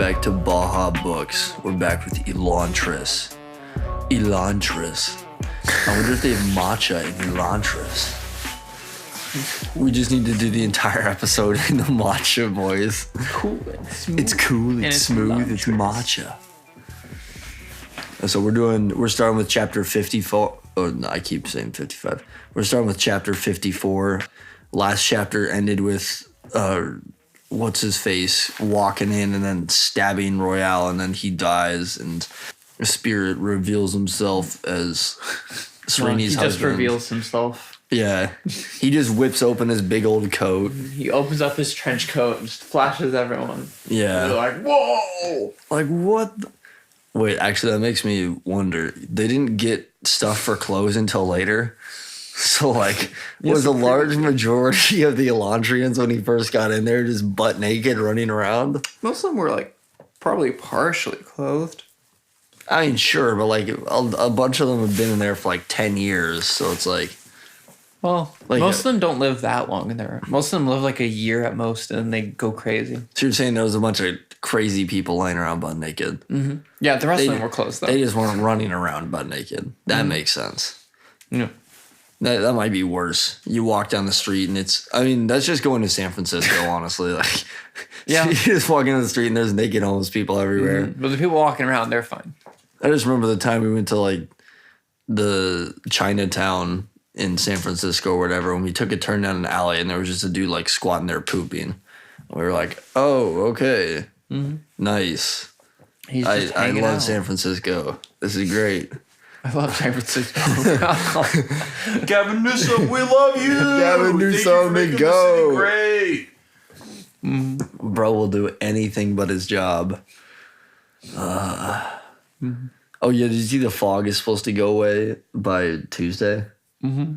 back to Baja Books. We're back with Elantris. Elantris. I wonder if they have matcha in Elantris. We just need to do the entire episode in the matcha voice. Cool and smooth. It's cool, it's smooth, it's matcha. So we're starting with chapter 54. Oh, no, I keep saying 55. We're starting with chapter 54. Last chapter ended with what's his face walking in and then stabbing Royale, and then he dies, and the spirit reveals himself as Sereni's husband. He just reveals himself. Yeah, he just whips open his big old coat. He opens up his trench coat and just flashes everyone. Yeah. They're like, whoa! Like, what? Wait, actually, that makes me wonder. They didn't get stuff for clothes until later. So, like, was a large majority of the Elantrians when he first got in there just butt naked running around? Most of them were, like, probably partially clothed. I mean, sure, but, like, a bunch of them have been in there for, like, 10 years. So it's like... Well, like most of them don't live that long in there. Most of them live, like, a year at most, and then they go crazy. So you're saying there was a bunch of crazy people lying around butt naked? Mm-hmm. Yeah, the rest of them were clothed, though. They just weren't running around butt naked. That makes sense. Yeah. That might be worse. You walk down the street and that's just going to San Francisco, honestly. Like, yeah. You just walk into the street and there's naked homeless people everywhere. Mm-hmm. But the people walking around, they're fine. I just remember the time we went to, like, the Chinatown in San Francisco or whatever, when we took a turn down an alley and there was just a dude, like, squatting there pooping. We were like, oh, okay. Mm-hmm. Nice. I love San Francisco. This is great. I love San Francisco. Gavin Newsom, we love you. Gavin Newsom, they go. Great. Bro will do anything but his job. Oh, yeah, did you see the fog is supposed to go away by Tuesday? Mm-hmm.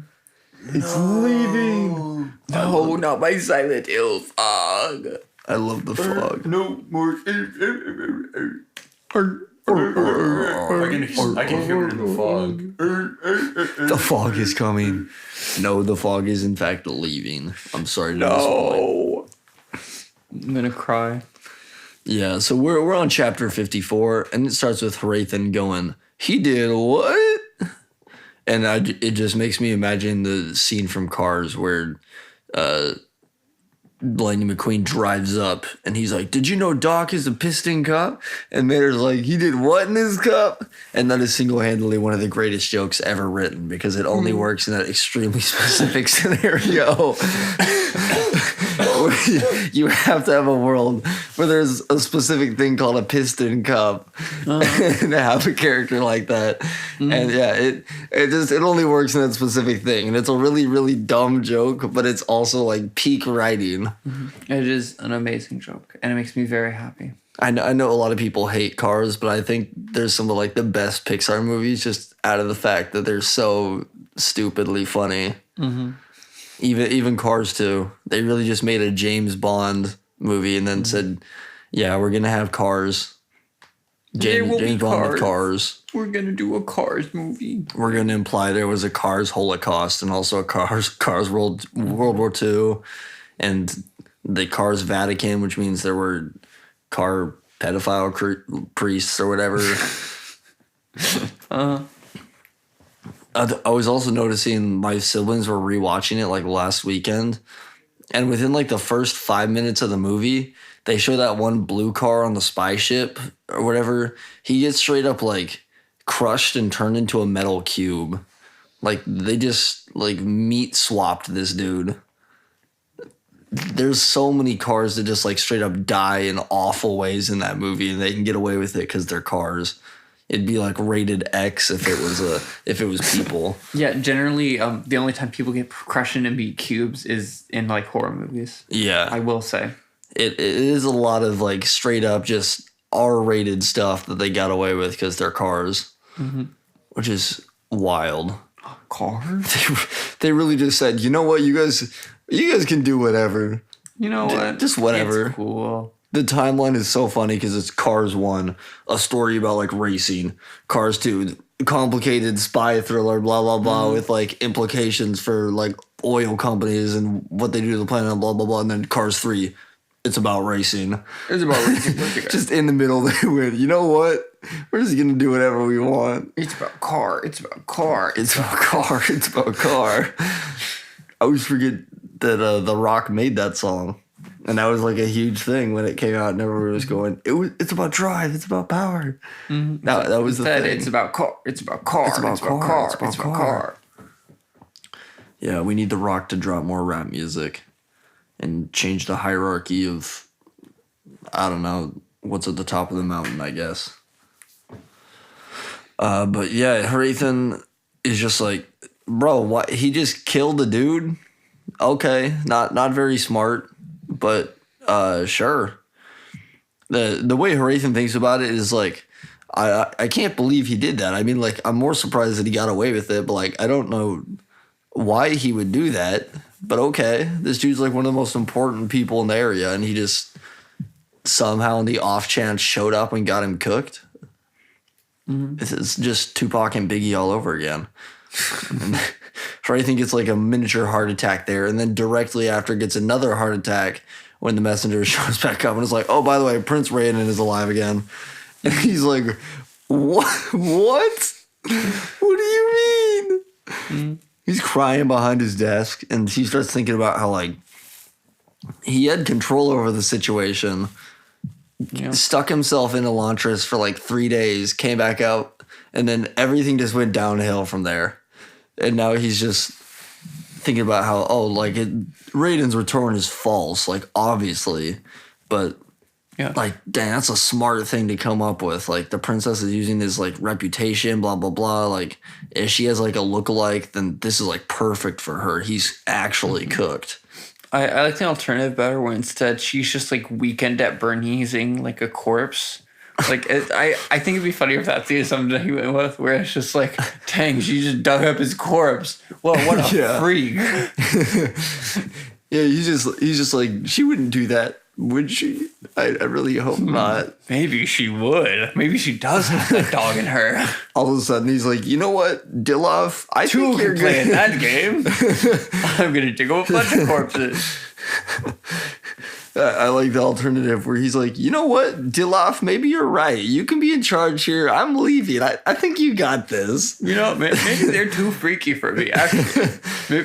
It's leaving. No, not my Silent Hill fog. I love the fog. No more. I can hear it in the fog. The fog is coming. No, the fog is in fact leaving. I'm sorry to disappoint. I'm gonna cry. Yeah, so we're on chapter 54, and it starts with Hrathen going, he did what? And it just makes me imagine the scene from Cars where Lightning McQueen drives up and he's like, did you know Doc is a piston cop? And Mater's like, he did what in his cup? And that is single-handedly one of the greatest jokes ever written because it only works in that extremely specific scenario. You have to have a world where there's a specific thing called a piston cup and have a character like that. And yeah, it only works in that specific thing. And it's a really, really dumb joke, but it's also like peak writing. It is an amazing joke, and it makes me very happy. I know a lot of people hate Cars, but I think there's some of like the best Pixar movies just out of the fact that they're so stupidly funny. Mm-hmm. Even Cars 2. They really just made a James Bond movie and then said, yeah, we're going to have Cars. James Bond with Cars. We're going to do a Cars movie. We're going to imply there was a Cars Holocaust and also a Cars World War II and the Cars Vatican, which means there were car pedophile priests or whatever. I was also noticing my siblings were rewatching it like last weekend, and within like the first 5 minutes of the movie, they show that one blue car on the spy ship or whatever. He gets straight up like crushed and turned into a metal cube. Like they just like meat swapped this dude. There's so many cars that just like straight up die in awful ways in that movie, and they can get away with it because they're cars. It'd be like rated X if it was people. Yeah, generally, the only time people get crushed into meat cubes is in like horror movies. Yeah, I will say it is a lot of like straight up just R-rated stuff that they got away with because they're cars, which is wild. Cars? They really just said, you know what, you guys can do whatever. You know what? Just whatever. It's cool. The timeline is so funny because it's Cars 1, a story about like racing. Cars 2, complicated spy thriller, blah, blah, blah, with like implications for like oil companies and what they do to the planet, blah, blah, blah. And then Cars 3, It's about racing. It's about racing with the guy. Just in the middle, they win. You know what? We're just gonna do whatever we want. It's about car. It's about car. It's about car. It's about car. I always forget that The Rock made that song, and that was like a huge thing when it came out. And everyone was going, It's about drive. It's about power. Mm-hmm. That was the thing. It's about car. It's about car. It's about car. It's about car. Yeah, we need The Rock to drop more rap music and change the hierarchy of, I don't know, what's at the top of the mountain, I guess. But yeah, Hrathen is just like, bro, what? He just killed a dude? Okay, not very smart, but sure. The way Hrathen thinks about it is like, I can't believe he did that. I mean, like, I'm more surprised that he got away with it, but like, I don't know why he would do that. But okay, this dude's like one of the most important people in the area, and he just somehow in the off chance showed up and got him cooked. Mm-hmm. It's just Tupac and Biggie all over again. And Hrathen gets like a miniature heart attack there, and then directly after gets another heart attack when the messenger shows back up and is like, oh, by the way, Prince Hrathen is alive again. And he's like, what? What? What do you mean? Mm-hmm. He's crying behind his desk, and he starts thinking about how, like, he had control over the situation, stuck himself in Elantris for, like, 3 days, came back out, and then everything just went downhill from there. And now he's just thinking about how, Raiden's return is false, like, obviously, but... Yeah. Like, dang, that's a smart thing to come up with. Like, the princess is using his, like, reputation, blah, blah, blah. Like, if she has, like, a lookalike, then this is, like, perfect for her. He's actually cooked. I like the alternative better where instead she's just, like, weekend at Bernie's-ing, like, a corpse. Like, I think it'd be funny if that's the assumption he went with, where it's just like, dang, she just dug up his corpse. Well, what a freak. Yeah, he's just like, she wouldn't do that. Would she? I really hope not. Maybe she would. Maybe she does have that dog in her. All of a sudden, he's like, you know what, Dilaf? I think you're playing that game. I'm going to dig up a bunch of corpses. I like the alternative where he's like, you know what, Dilaf, maybe you're right. You can be in charge here. I'm leaving. I think you got this. You know, maybe they're too freaky for me. Actually,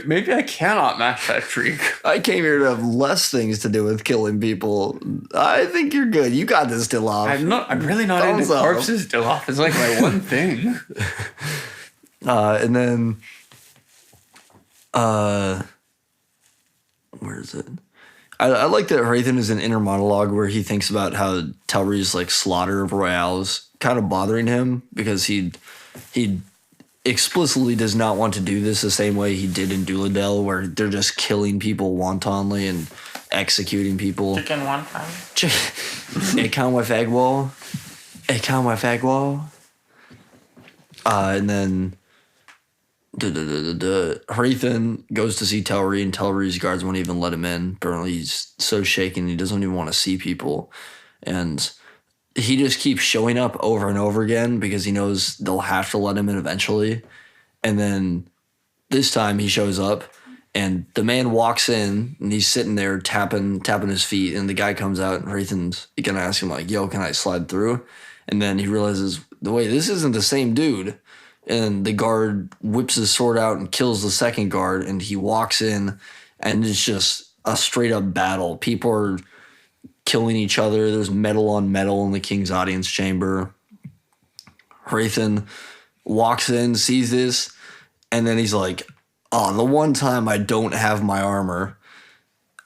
maybe I cannot match that freak. I came here to have less things to do with killing people. I think you're good. You got this, Dilaf. I'm really not into corpses, Dilaf. It's like my one thing. And then, where is it? I like that Hrathen is an inner monologue where he thinks about how Telri's like slaughter of royales kind of bothering him because he explicitly does not want to do this the same way he did in Duladel, where they're just killing people wantonly and executing people. Chicken wonton. Ekan with egg wall. Ekan with egg wall. And then Hrathen goes to see Telri, and Telri's guards won't even let him in. Apparently he's so shaken he doesn't even want to see people. And he just keeps showing up over and over again because he knows they'll have to let him in eventually. And then this time he shows up, and the man walks in, and he's sitting there tapping his feet, and the guy comes out, and Hrathen's gonna ask him like, yo, can I slide through? And then he realizes, wait, this isn't the same dude. And the guard whips his sword out and kills the second guard, and he walks in, and it's just a straight up battle. People are killing each other. There's metal on metal in the king's audience chamber. Hrathen walks in, sees this, and then he's like, oh, the one time I don't have my armor.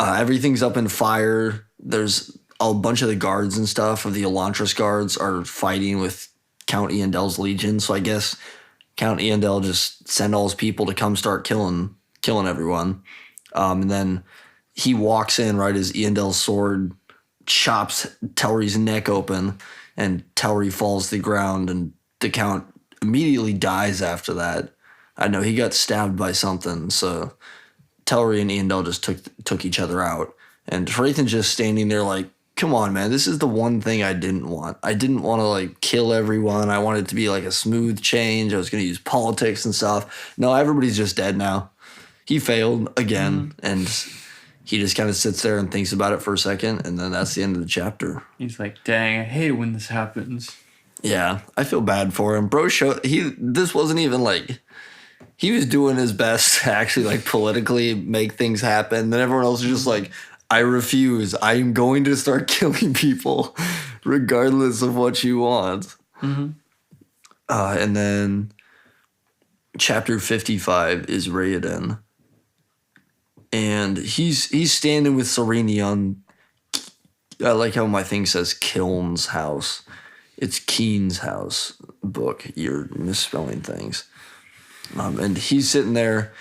Everything's up in fire. There's a bunch of the guards and stuff of the Elantris guards are fighting with Count Eandel's legion. So I guess Count Eandel just sent all his people to come start killing everyone. And then he walks in right as Eandel's sword chops Telri's neck open, and Telri falls to the ground, and the Count immediately dies after that. I know he got stabbed by something, so Telri and Eandel just took each other out. And Hrathen's just standing there like, come on, man, this is the one thing I didn't want. I didn't want to, like, kill everyone. I wanted it to be, like, a smooth change. I was going to use politics and stuff. No, everybody's just dead now. He failed again, and he just kind of sits there and thinks about it for a second, and then that's the end of the chapter. He's like, dang, I hate it when this happens. Yeah, I feel bad for him. Bro this wasn't even like he was doing his best to actually like politically make things happen. Then everyone else is just like, I refuse. I am going to start killing people regardless of what you want. Mm-hmm. And then chapter 55 is Raiden. And he's standing with Sereni on, I like how my thing says Kiln's house. It's Keen's house book. You're misspelling things. And he's sitting there,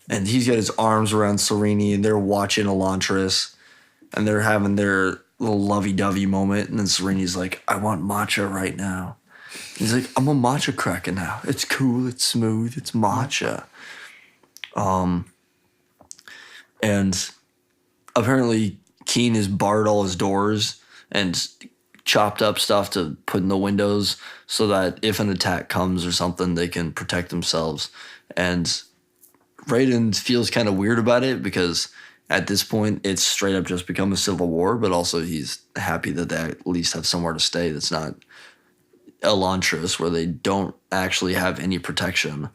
and he's got his arms around Sereni, and they're watching Elantris, and they're having their little lovey-dovey moment. And then Sereni's like, I want matcha right now. He's like, I'm a matcha cracker now. It's cool, it's smooth, it's matcha. And apparently Keen has barred all his doors and chopped up stuff to put in the windows so that if an attack comes or something, they can protect themselves. And Raiden feels kind of weird about it because at this point it's straight up just become a civil war, but also he's happy that they at least have somewhere to stay that's not Elantris, where they don't actually have any protection.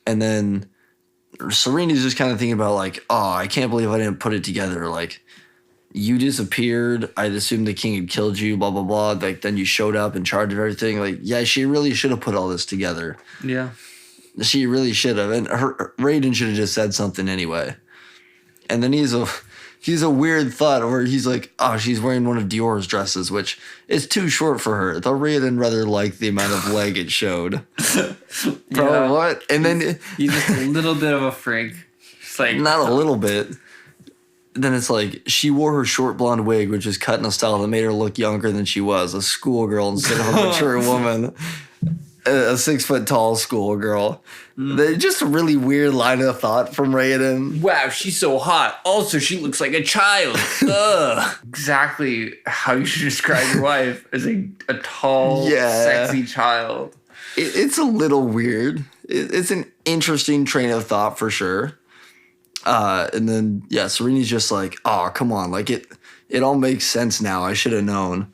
And then Serena's just kind of thinking about like, oh, I can't believe I didn't put it together. Like, you disappeared. I'd assumed the king had killed you, blah, blah, blah. Like, then you showed up in charge of everything. Like, yeah, she really should have put all this together. Yeah. She really should have. And Raiden should have just said something anyway. And then he's a weird thought where he's like, oh, she's wearing one of Dior's dresses, which is too short for her. Though Raiden rather liked the amount of leg it showed. Bro, Yeah. what? And then He's just a little bit of a freak. It's like, not a little bit. Then it's like she wore her short blonde wig, which is cut in a style that made her look younger than she was, a schoolgirl instead of a mature woman, a 6 foot tall schoolgirl. Just a really weird line of thought from Raiden. wow, she's so hot. Also, she looks like a child. Ugh. Exactly how you should describe your wife as a tall, Yeah. sexy child. It's a little weird. It's an interesting train of thought for sure. And then, yeah, Serena's just like, oh, come on. Like, it all makes sense now. I should have known.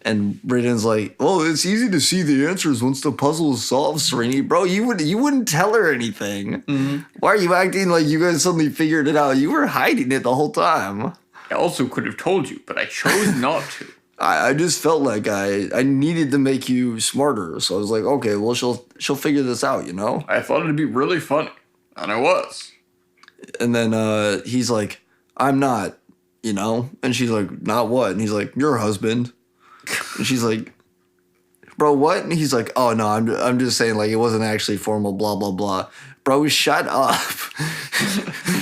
And Raiden's like, well, it's easy to see the answers once the puzzle is solved, Serena. Bro, you wouldn't tell her anything. Mm-hmm. Why are you acting like you guys suddenly figured it out? You were hiding it the whole time. I also could have told you, but I chose not to. I just felt like I needed to make you smarter. So I was like, okay, well, she'll figure this out, you know? I thought it'd be really funny. And I was. And then he's like, I'm not, you know? And she's like, not what? And he's like, your husband. And she's like, bro, what? And he's like, oh, no, I'm just saying, like, it wasn't actually formal, blah, blah, blah. Bro, shut up.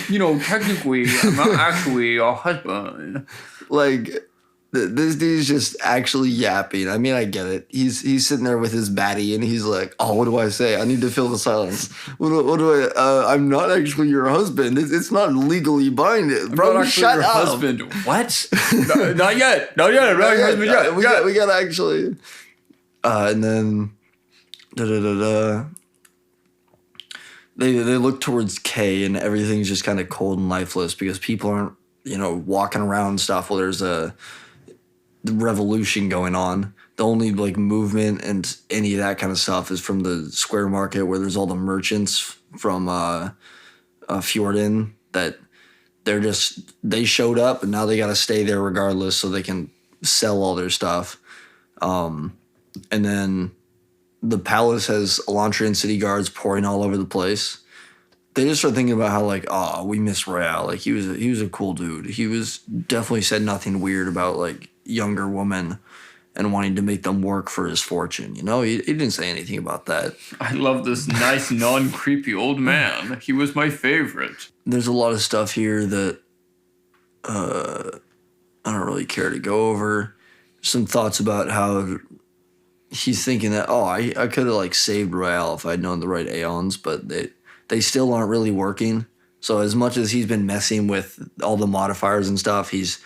You know, technically, I'm not actually your husband. Like, this dude's just actually yapping. I mean, I get it. He's sitting there with his baddie, and he's like, oh, what do I say? I need to fill the silence. What do I, I'm not actually your husband. It's not legally binding. Bro, I'm not actually shut your up. husband. What? No, not yet. Not yet. I'm not your husband yet. We got actually. And then, They look towards K, and everything's just kind of cold and lifeless because people aren't, walking around and stuff. Well, there's a revolution going on. The only like movement and any of that kind of stuff is from the square market where there's all the merchants from Fjorden that they showed up and now they got to stay there regardless so they can sell all their stuff. And then the palace has Elantrian city guards pouring all over the place. They just start thinking about how like, oh, we miss Royale. Like he was a cool dude. He was definitely said nothing weird about like younger women and wanting to make them work for his fortune. He didn't say anything about that. I love this nice, non-creepy old man. He was my favorite. There's a lot of stuff here that I don't really care to go over. Some thoughts about how he's thinking that, oh, I could have like saved Royale if I'd known the right aeons, but they still aren't really working. So as much as he's been messing with all the modifiers and stuff, he's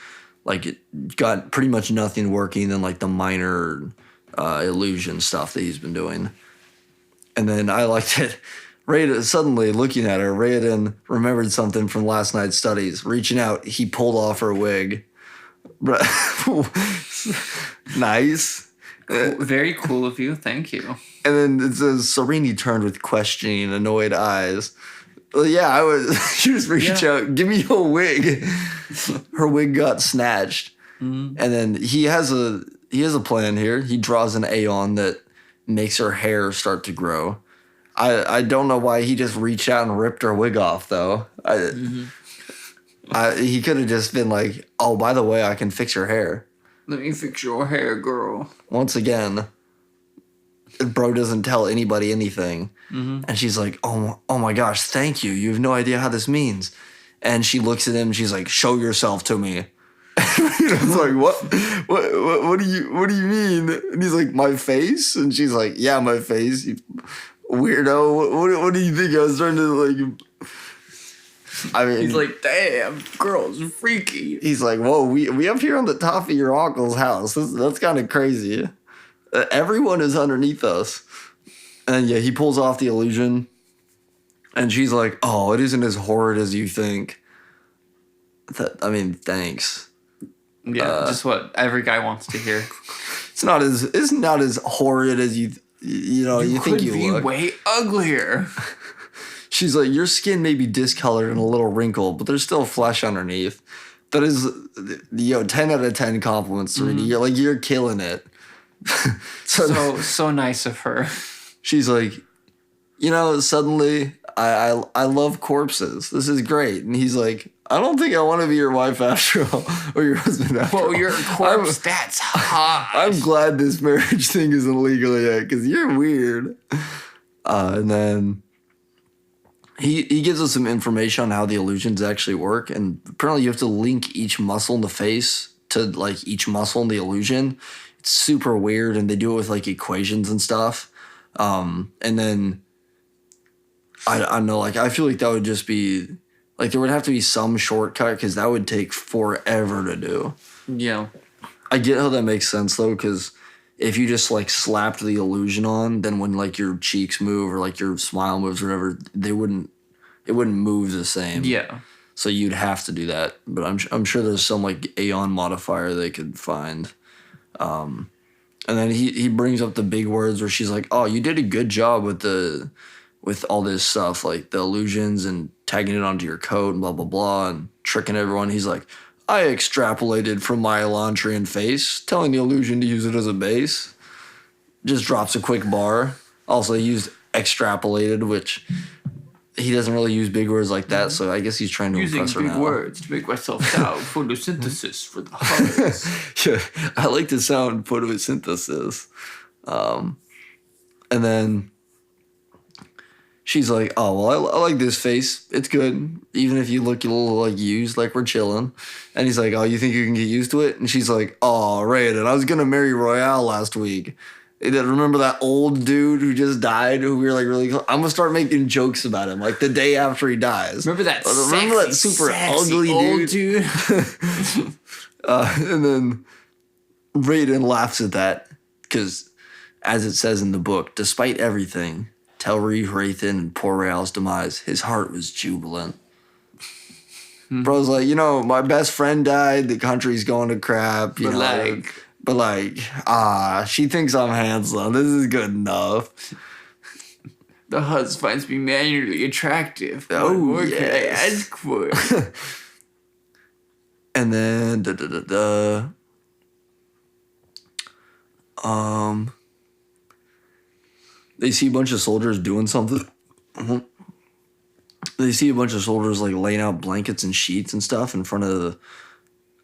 like got pretty much nothing working than like the minor illusion stuff that he's been doing. And then I liked it. Raiden, suddenly looking at her, Raiden remembered something from last night's studies. Reaching out, he pulled off her wig. Nice. Very cool of you. Thank you. And then it says, Sereni turned with questioning, annoyed eyes. Well, yeah, I was. She just reached out, give me your wig. Her wig got snatched. And then he has a plan here. He draws an Aeon that makes her hair start to grow. I don't know why he just reached out and ripped her wig off, though. He could have just been like, oh, by the way, I can fix your hair. Let me fix your hair, girl. Once again, bro doesn't tell anybody anything. And she's like, oh my gosh, thank you. You have no idea how this means. And she looks at him and she's like, show yourself to me. It's like, what do you mean? And he's like, my face? And she's like, yeah, my face, you weirdo. What do you think? I was trying to like, I mean, He's like, damn, girl's freaky. he's like, whoa, we up here on the top of your uncle's house. That's kind of crazy. Everyone is underneath us. And yeah, he pulls off the illusion. And she's like, oh, it isn't as horrid as you think. I mean, thanks. Yeah, just what every guy wants to hear. It's not as horrid as you think could you be look. way uglier. She's like, your skin may be discolored and a little wrinkled, but there's still flesh underneath. That is, 10 out of 10 compliments, Serena. You're killing it. So nice of her. She's like, suddenly I love corpses. This is great. And he's like, I don't think I want to be your wife after all, or your husband after all. Well, you're a corpse. That's hot. I'm glad this marriage thing isn't legal yet, because you're weird. And then he gives us some information on how the illusions actually work. And apparently you have to link each muscle in the face to like each muscle in the illusion. It's super weird, and they do it with like equations and stuff. And then I don't know, like I feel like that would just be like there would have to be some shortcut, because that would take forever to do. Yeah. I get how that makes sense though, because if you just like slapped the illusion on, then when like your cheeks move or like your smile moves or whatever, it wouldn't move the same. Yeah. So you'd have to do that. But I'm sure there's some like Aeon modifier they could find. And then he brings up the big words where she's like, oh, you did a good job with all this stuff, like the illusions and tagging it onto your coat and blah, blah, blah, and tricking everyone. He's like, I extrapolated from my Elantrian face, telling the illusion to use it as a base. Just drops a quick bar. Also, he used extrapolated, which he doesn't really use big words like that, so I guess he's trying to impress her now. Using big words to make myself sound photosynthesis for the hearts. Yeah, I like the sound photosynthesis. And then she's like, oh, well, I like this face. It's good. Even if you look a little like used, like we're chilling. And he's like, oh, you think you can get used to it? And she's like, oh, Raiden, I was going to marry Royale last week. Remember that old dude who just died, who we were like really close? I'm going to start making jokes about him, like the day after he dies. Remember that super ugly old dude? And then Raiden laughs at that because, as it says in the book, despite everything, Telri, Hrathen, and poor Real's demise, his heart was jubilant. Bro's like, my best friend died, the country's going to crap, But she thinks I'm handsome. This is good enough. The hus finds me manually attractive. Oh, what more yes. can I ask for? And then they see a bunch of soldiers doing something. They see a bunch of soldiers like laying out blankets and sheets and stuff in front of the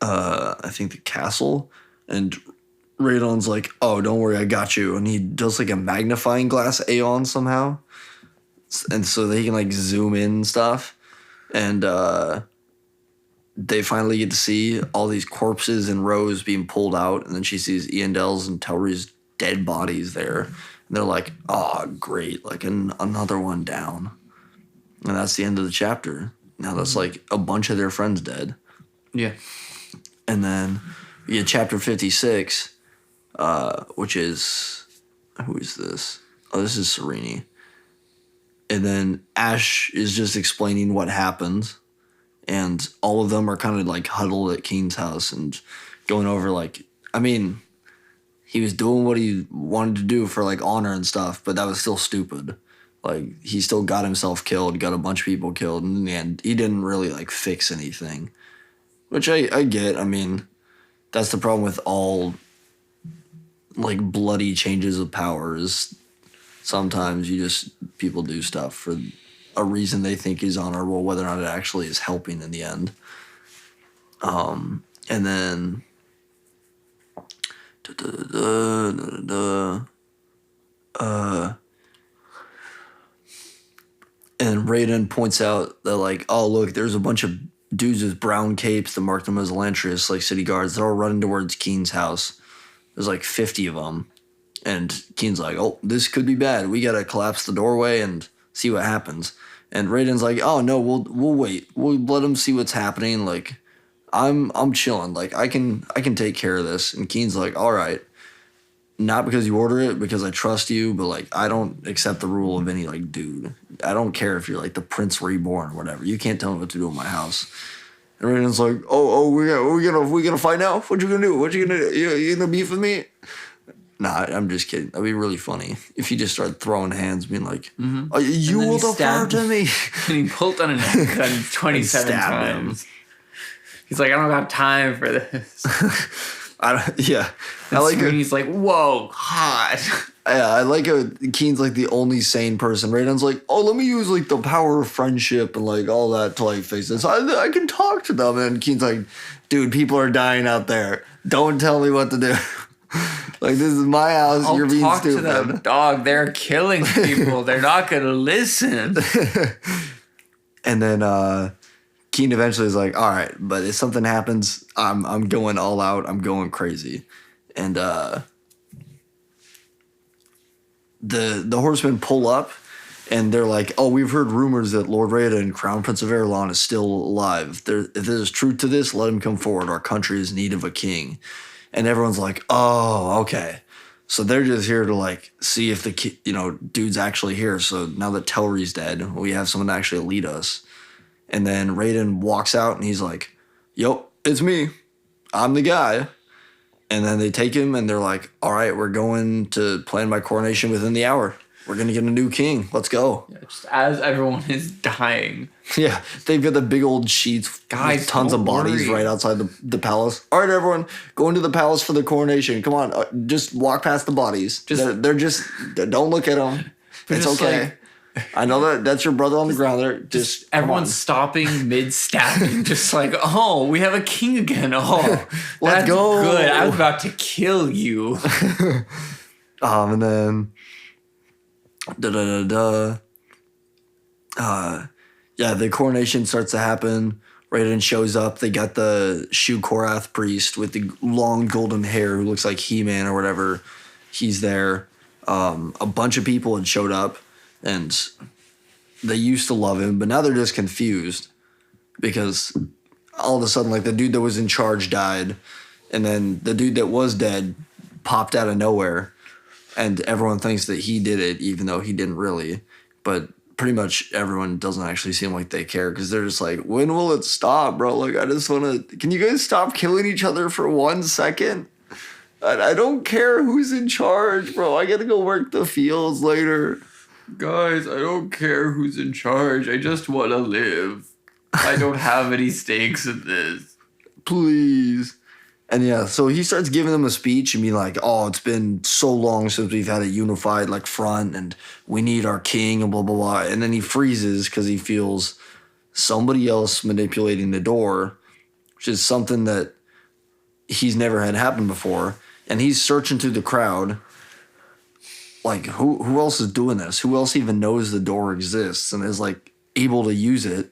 I think the castle. And Raiden's like, oh, don't worry, I got you. And he does like a magnifying glass Aeon somehow. And so they can like zoom in and stuff. And they finally get to see all these corpses in rows being pulled out. And then she sees Eondel's and Telri's dead bodies there. And they're like, oh, great, like another one down. And that's the end of the chapter. Now that's like a bunch of their friends dead. Yeah. And then we get chapter 56, which is, who is this? Oh, this is Sereni. And then Ash is just explaining what happened. And all of them are kind of like huddled at Keen's house and going over like, I mean, he was doing what he wanted to do for like honor and stuff, but that was still stupid. Like he still got himself killed, got a bunch of people killed, and in the end, he didn't really like fix anything. Which I get. I mean, that's the problem with all like bloody changes of powers. Sometimes people do stuff for a reason they think is honorable, whether or not it actually is helping in the end. And then and Hrathen points out that like, oh look, there's a bunch of dudes with brown capes that mark them as Elantris, like city guards. They're all running towards Keen's house. There's like 50 of them. And Keen's like, oh, this could be bad. We gotta collapse the doorway and see what happens. And Raiden's like, oh no, we'll wait. We'll let them see what's happening. Like, I'm chilling. Like, I can take care of this. And Keen's like, all right. Not because you order it, because I trust you, but like I don't accept the rule of any like dude. I don't care if you're like the Prince Reborn or whatever. You can't tell me what to do in my house. And Raiden's like, oh, we gonna fight now? What you gonna do? What you gonna do? You gonna beef with me? Nah, I'm just kidding. That'd be really funny if you just start throwing hands, being like, oh, you will defer to me. And he pulled on a neck gun 27 times. He's like, I don't got time for this. Yeah. And I like it. He's like, whoa, hot. Yeah, I like how Keen's like the only sane person. Raiden's like, oh, let me use like the power of friendship and like all that to like face this. I can talk to them. And Keen's like, dude, people are dying out there. Don't tell me what to do. Like, this is my house. You're being talk stupid. To them, dog. They're killing people. They're not gonna listen. And then Keen eventually is like, all right, but if something happens, I'm going all out. I'm going crazy. And the horsemen pull up, and they're like, oh, we've heard rumors that Lord Hrathen, Crown Prince of Erelon, is still alive. If there's truth to this, let him come forward. Our country is in need of a king. And everyone's like, oh, okay. So they're just here to like see if the dude's actually here. So now that Telri's dead, we have someone to actually lead us. And then Hrathen walks out and he's like, yup, it's me. I'm the guy. And then they take him and they're like, all right, we're going to plan my coronation within the hour. We're going to get a new king. Let's go. Yeah, just as everyone is dying. Yeah, they've got the big old sheets. Guys, with tons of bodies right outside the palace. All right, everyone, go into the palace for the coronation. Come on, just walk past the bodies. They're just don't look at them. It's okay. I know that's your brother on the ground there. Just everyone's stopping mid-stabbing, just like, oh, we have a king again. Oh, let's go. Good. I was about to kill you. And then, yeah, the coronation starts to happen. Hrathen shows up. They got the Shu Korath priest with the long golden hair who looks like He-Man or whatever. He's there. A bunch of people had showed up. And they used to love him, but now they're just confused because all of a sudden, like, the dude that was in charge died, and then the dude that was dead popped out of nowhere, and everyone thinks that he did it, even though he didn't really. But pretty much everyone doesn't actually seem like they care because they're just like, when will it stop, bro? Like, I just want to... Can you guys stop killing each other for 1 second? I don't care who's in charge, bro. I gotta go work the fields later. Guys, I don't care who's in charge. I just want to live. I don't have any stakes in this. Please. And yeah, so he starts giving them a speech and being like, oh, it's been so long since we've had a unified like front and we need our king and blah, blah, blah. And then he freezes because he feels somebody else manipulating the door, which is something that he's never had happen before. And he's searching through the crowd. Like, who else is doing this? Who else even knows the door exists and is, like, able to use it?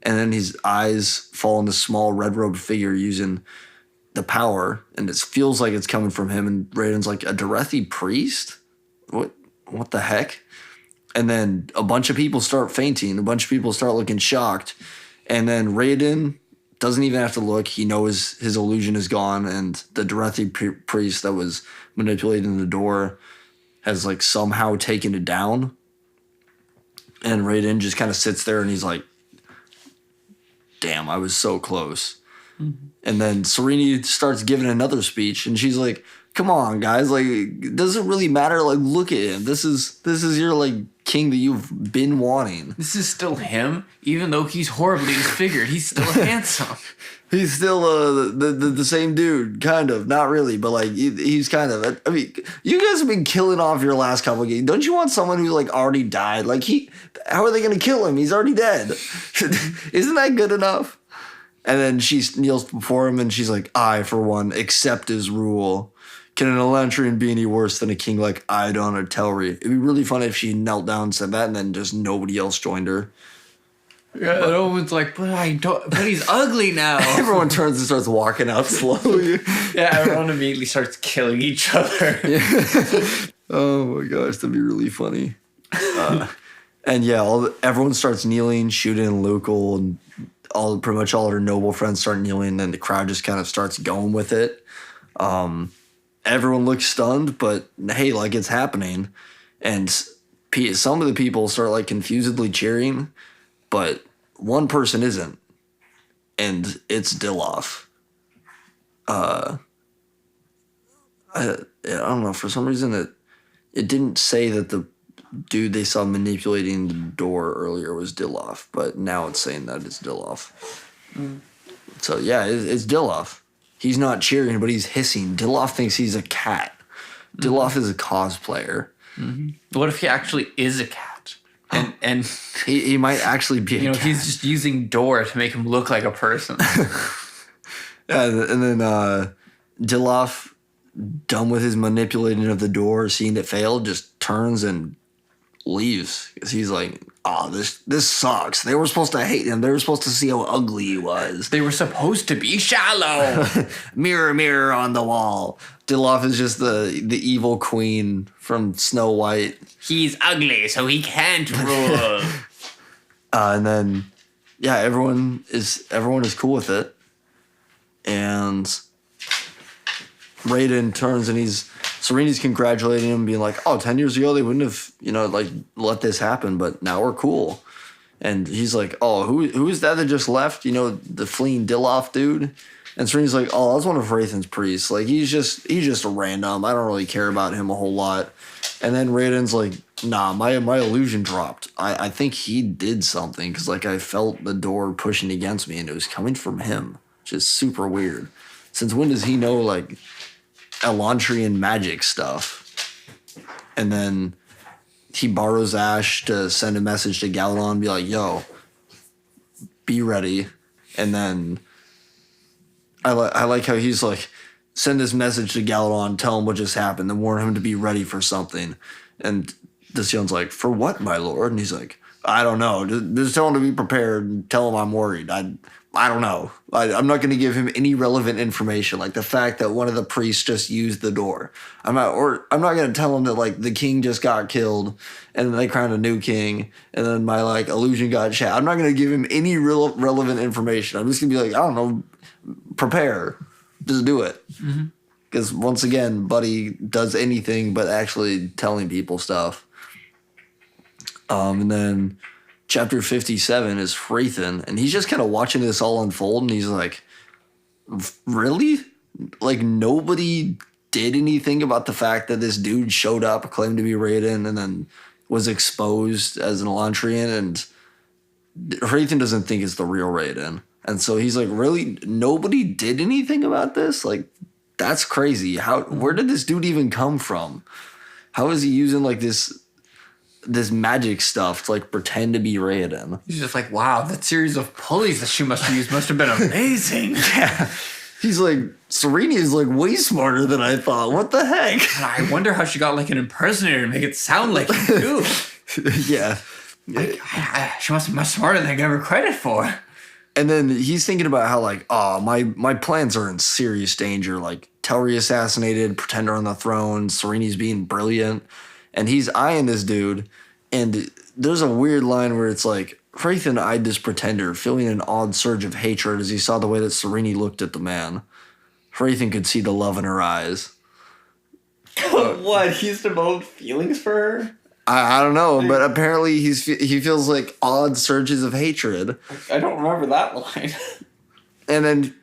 And then his eyes fall on this small red-robed figure using the power, and it feels like it's coming from him. And Raiden's like, a Derethi priest? What the heck? And then a bunch of people start fainting. A bunch of people start looking shocked. And then Hrathen doesn't even have to look. He knows his illusion is gone, and the Derethi priest that was manipulating the door has like somehow taken it down. And Hrathen just kind of sits there and he's like, damn, I was so close. Mm-hmm. And then Serene starts giving another speech and she's like, come on, guys, like, does it really matter? Like, look at him. This is your, like, king that you've been wanting. This is still him, even though he's horribly disfigured. He's still handsome. He's still the same dude, kind of. Not really, but, like, he's kind of. I mean, you guys have been killing off your last couple of games. Don't you want someone who, like, already died? Like, how are they going to kill him? He's already dead. Isn't that good enough? And then she kneels before him and she's like, I, for one, accept his rule. Can an Elantrian be any worse than a king like Idon or Telri? It'd be really funny if she knelt down and said that and then just nobody else joined her. Yeah, but no one's like, but he's ugly now. Everyone turns and starts walking out slowly. Yeah, everyone immediately starts killing each other. Yeah. Oh my gosh, that'd be really funny. And yeah, everyone starts kneeling, shooting Lucal, and pretty much all of her noble friends start kneeling, and the crowd just kind of starts going with it. Everyone looks stunned, but hey, like, it's happening. And some of the people start, like, confusedly cheering, but one person isn't. And it's Dilaf. I don't know, for some reason it didn't say that the dude they saw manipulating the door earlier was Dilaf, but now it's saying that it's Dilaf. Mm. So yeah, it's Dilaf. He's not cheering, but he's hissing. Dilaf thinks he's a cat. Dilaf is a cosplayer. Mm-hmm. What if he actually is a cat? And he might actually be a cat. He's just using door to make him look like a person. Yeah, and then Dilaf, done with his manipulating of the door, seeing it fail, just turns and leaves. Because he's like, oh, this sucks. They were supposed to hate him. They were supposed to see how ugly he was. They were supposed to be shallow. Mirror, mirror on the wall. Dilaf is just the evil queen from Snow White. He's ugly, so he can't rule. And then, yeah, everyone is cool with it. And Hrathen turns and Serene's congratulating him, being like, oh, 10 years ago, they wouldn't have, like, let this happen, but now we're cool. And he's like, oh, who is that just left? The fleeing Dilaf dude? And Serene's like, oh, that was one of Hrathen's priests. Like, he's just a random. I don't really care about him a whole lot. And then Raiden's like, nah, my illusion dropped. I think he did something because, like, I felt the door pushing against me and it was coming from him, which is super weird. Since when does he know, like, Elantrian magic stuff? And then he borrows Ash to send a message to Galadon and be like, yo, be ready. And then I like how he's like, send this message to Galadon, tell him what just happened, then warn him to be ready for something. And this young's like, for what, my lord? And he's like, I don't know. Just tell him to be prepared and tell him I'm worried. I don't know. I'm not going to give him any relevant information, like the fact that one of the priests just used the door. I'm not going to tell him that, like, the king just got killed and then they crowned a new king and then my, like, illusion got shattered. I'm not going to give him any relevant information. I'm just going to be like, I don't know, prepare. Just do it. Because once again, Buddy does anything but actually telling people stuff. And then chapter 57 is Hrathen, and he's just kind of watching this all unfold, and he's like, really? Like, nobody did anything about the fact that this dude showed up, claimed to be Hrathen, and then was exposed as an Elantrian, and Hrathen doesn't think it's the real Hrathen. And so he's like, really? Nobody did anything about this? Like, that's crazy. Where did this dude even come from? How is he using, like, this magic stuff to, like, pretend to be Hrathen? He's just like, wow, that series of pulleys that she must have used must have been amazing. Yeah. He's like, Serene is, like, way smarter than I thought. What the heck? I wonder how she got, like, an impersonator to make it sound like you do. Yeah. Like, she must be much smarter than I gave her credit for. And then he's thinking about how, like, oh, my plans are in serious danger. Like, Telri assassinated, Pretender on the throne, Serene's being brilliant. And he's eyeing this dude. And there's a weird line where it's like, Hrathen eyed this Pretender, feeling an odd surge of hatred as he saw the way that Serene looked at the man. Hrathen could see the love in her eyes. What? He's developed feelings for her? I don't know, but apparently he feels like odd surges of hatred. I don't remember that line. And then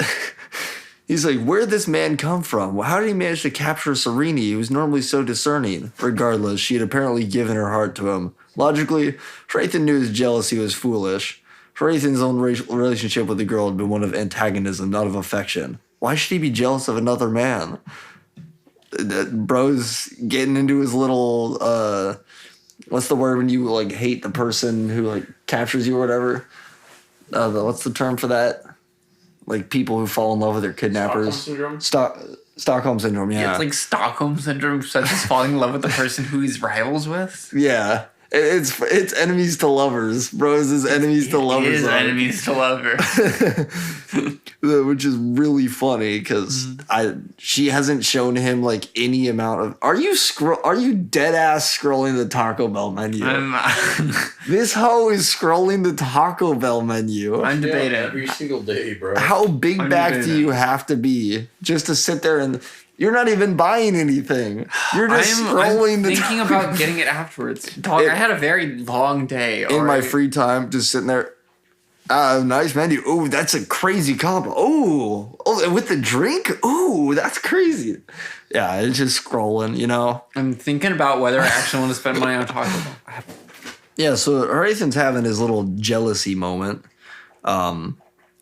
he's like, where'd this man come from? How did he manage to capture Sereni, who's normally so discerning? Regardless, she had apparently given her heart to him. Logically, Hrathen knew his jealousy was foolish. Hrathen's own relationship with the girl had been one of antagonism, not of affection. Why should he be jealous of another man? Bro's getting into his little, what's the word when you, like, hate the person who, like, captures you or whatever? What's the term for that? Like, people who fall in love with their kidnappers. Stockholm syndrome? Stockholm syndrome, yeah. It's like Stockholm syndrome, such as falling in love with the person who he's rivals with. Yeah. It's enemies to lovers. Bros is enemies to lovers. It is enemies to lovers. Which is really funny because she hasn't shown him like any amount of. Are you dead ass scrolling the Taco Bell menu? I'm not. This hoe is scrolling the Taco Bell menu. I'm debating. Every single day, bro. How big I'm back do debating. you have to be just to sit there and you're not even buying anything? You're just scrolling I'm the thinking about getting it afterwards. Dog, I had a very long day. in my free time, just sitting there. Nice menu. Oh, that's a crazy combo. Oh, and with the drink. Oh, that's crazy. Yeah, it's just scrolling, you know. I'm thinking about whether I actually want to spend money on Taco Bell. Yeah, so Hrathen's having his little jealousy moment, and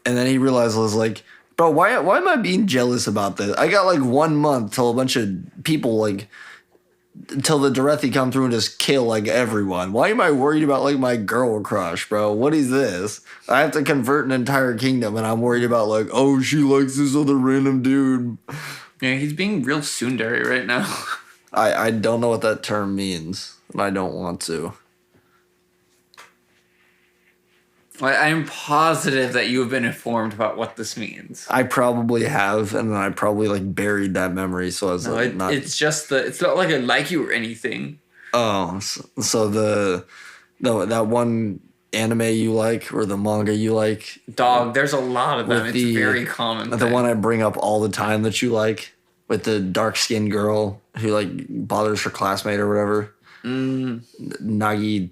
then he realizes like, bro, why am I being jealous about this? I got like 1 month till a bunch of people like. Until the Dorethi come through and just kill like everyone. Why am I worried about like my girl crush, bro? What is this? I have to convert an entire kingdom and I'm worried about like, oh, she likes this other random dude. Yeah, he's being real tsundere right now. I don't know what that term means, and I don't want to. I'm positive that you have been informed about what this means. I probably have, and then I probably like buried that memory, so I was like, not. It's just it's not like I like you or anything. Oh, so that one anime you like or the manga you like, Dog, there's a lot of them. With It's very common. the one I bring up all the time that you like, with the dark skinned girl who like bothers her classmate or whatever. Nagi,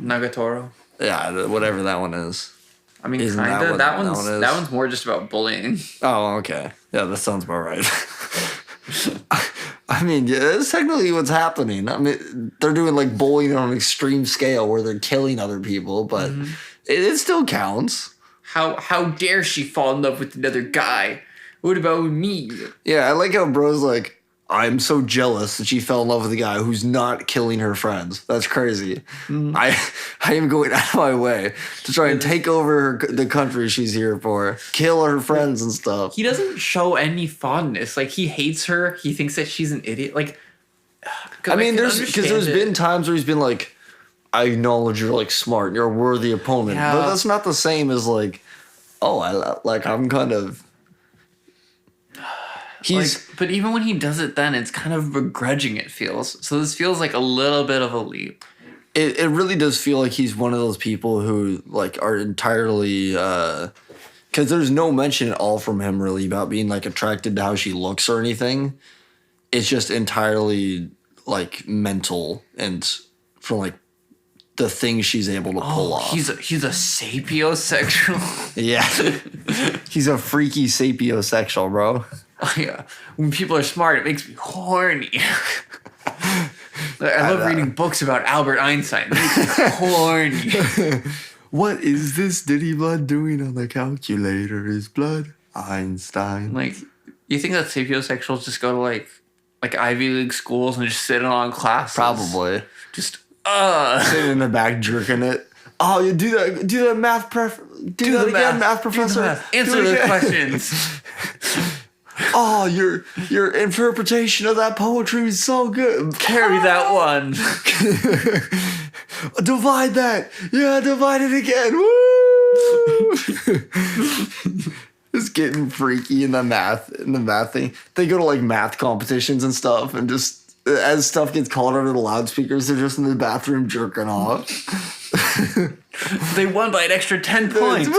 Nagatoro. yeah, whatever that one is. I mean, Isn't that kinda. what That that one's one is? that one's more just about bullying. Oh, okay. Yeah, that sounds about right. I mean, yeah, that's technically what's happening. I mean, they're doing like bullying on an extreme scale where they're killing other people, but it still counts. How dare she fall in love with another guy? What about me? Yeah, I like how bro's like, I'm so jealous that she fell in love with a guy who's not killing her friends. That's crazy. I am going out of my way to try and take over the country she's here for, kill her friends and stuff. He doesn't show any fondness. Like, he hates her. He thinks that she's an idiot. Like, I mean, can there's understand been times where he's been like, I acknowledge you're like smart, you're a worthy opponent, Yeah. but that's not the same as like, oh, I'm kind of. He's but even when he does it then, it's kind of begrudging, it feels. So this feels like a little bit of a leap. it really does feel like he's one of those people who like are entirely because there's no mention at all from him really about being like attracted to how she looks or anything. It's just entirely like mental and from like the things she's able to pull off. He's a sapiosexual. Yeah. He's a freaky sapiosexual, bro. Yeah. When people are smart, it makes me horny. I love reading books about Albert Einstein. It makes me horny. What is this Diddy blood doing on the calculator? Is blood Einstein? Like, you think that sapiosexuals just go to like Ivy League schools and just sit in on classes? Probably. Just Sitting in the back jerking it. Oh, you do that math do that again, math professor. Answer Do it the again. questions. Oh, your interpretation of that poetry is so good. Carry that one. Divide that. Yeah, divide it again. Woo! It's getting freaky in the math thing. They go to like math competitions and stuff, and just as stuff gets called over the loudspeakers, they're just in the bathroom jerking off. They won by an extra 10 points.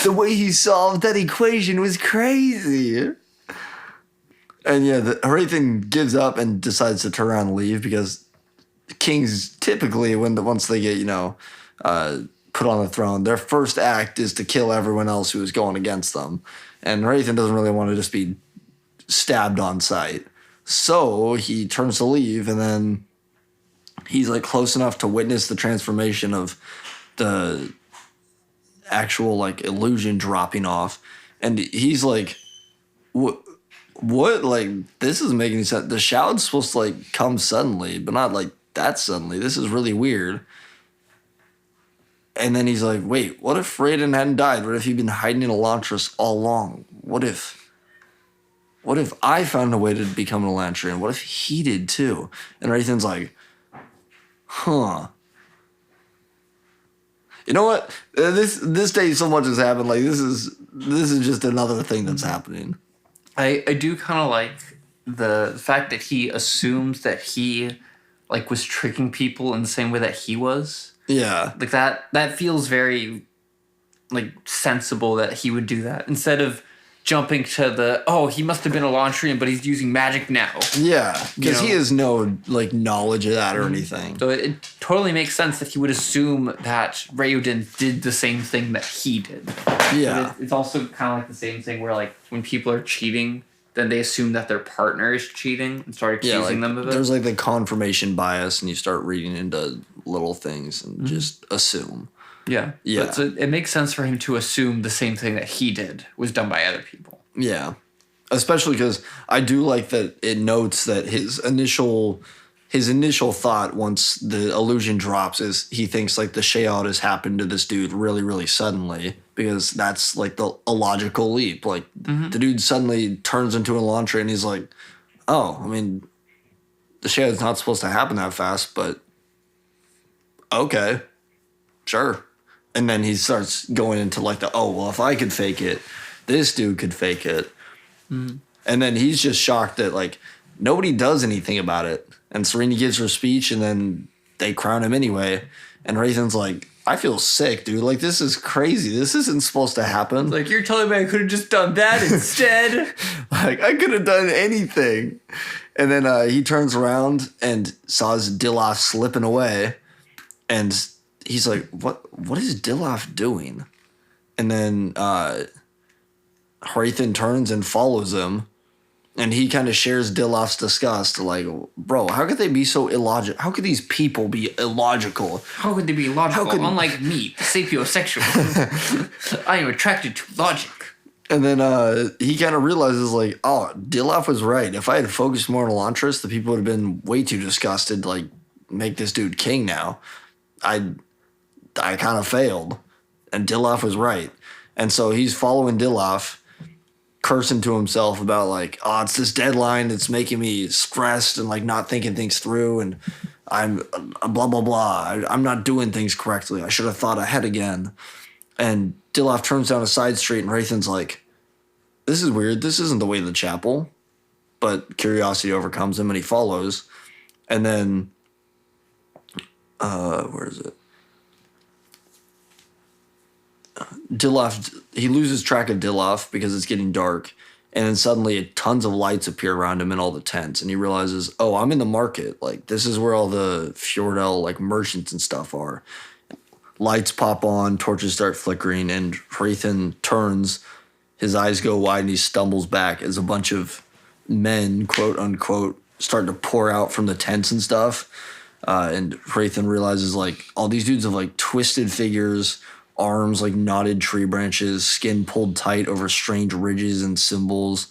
The way he solved that equation was crazy. And yeah, Hrathen gives up and decides to turn around and leave because kings typically, once they get put on the throne, their first act is to kill everyone else who is going against them. And Hrathen doesn't really want to just be stabbed on sight, so he turns to leave, and then he's like close enough to witness the transformation of the actual like illusion dropping off, and he's like, what? Like, this isn't making sense. The shout's supposed to like come suddenly, but not like that suddenly. This is really weird. And then he's like, wait, what if Hrathen hadn't died? What if he'd been hiding in Elantris all along? What if I found a way to become an Elantrian? What if he did too? And Hrathen's like, huh. You know what? This day so much has happened. Like, this is just another thing that's happening. I do kind of like the fact that he assumes that he like was tricking people in the same way that he was. Yeah. Like that feels very like sensible that he would do that instead of jumping to he must have been a Elantrian, but he's using magic now. Yeah, because he know? has no like knowledge of that or anything. So it totally makes sense that he would assume that Hrathen did the same thing that he did. Yeah. It's also kind of like the same thing where like when people are cheating, then they assume that their partner is cheating and start accusing them of it. There's like the confirmation bias, and you start reading into little things and just assume. Yeah. Yeah. But so it makes sense for him to assume the same thing that he did was done by other people. Yeah. Especially because I do like that it notes that his initial thought once the illusion drops is he thinks like the Sheout has happened to this dude really, really suddenly, because that's like the illogical leap. Like the dude suddenly turns into an Elantra and he's like, oh, I mean, the Sheout's not supposed to happen that fast, but okay, sure. And then he starts going into like if I could fake it, this dude could fake it. And then he's just shocked that like nobody does anything about it. And Serena gives her speech, and then they crown him anyway. And Hrathen's like, I feel sick, dude. Like, this is crazy. This isn't supposed to happen. Like, you're telling me I could have just done that instead? Like, I could have done anything. And then he turns around and saws Dilaf slipping away. And he's like, what is Dilaf doing? And then Hrathen turns and follows him. And he kind of shares Dilaf's disgust. Like, bro, how could they be so illogical? How could these people be illogical? How could they be logical? Unlike me, sapiosexual. I am attracted to logic. And then he kind of realizes, like, oh, Dilaf was right. If I had focused more on Elantris, the people would have been way too disgusted to, like, make this dude king now. I kind of failed. And Dilaf was right. And so he's following Dilaf, cursing to himself about like, oh, it's this deadline. It's making me stressed and like not thinking things through. And I'm blah, blah, blah. I'm not doing things correctly. I should have thought ahead again. And Dilaf turns down a side street and Hrathen's like, this is weird. This isn't the way to the chapel. But curiosity overcomes him and he follows. And then, where is it? Dilaf, he loses track of Dilaf because it's getting dark, and then suddenly tons of lights appear around him in all the tents, and he realizes, oh, I'm in the market. Like, this is where all the Fjordell, like, merchants and stuff are. Lights pop on, torches start flickering, and Hrathen turns, his eyes go wide, and he stumbles back as a bunch of men, quote unquote, start to pour out from the tents and stuff. And Hrathen realizes, like, all these dudes have, like, twisted figures, arms like knotted tree branches, skin pulled tight over strange ridges and symbols,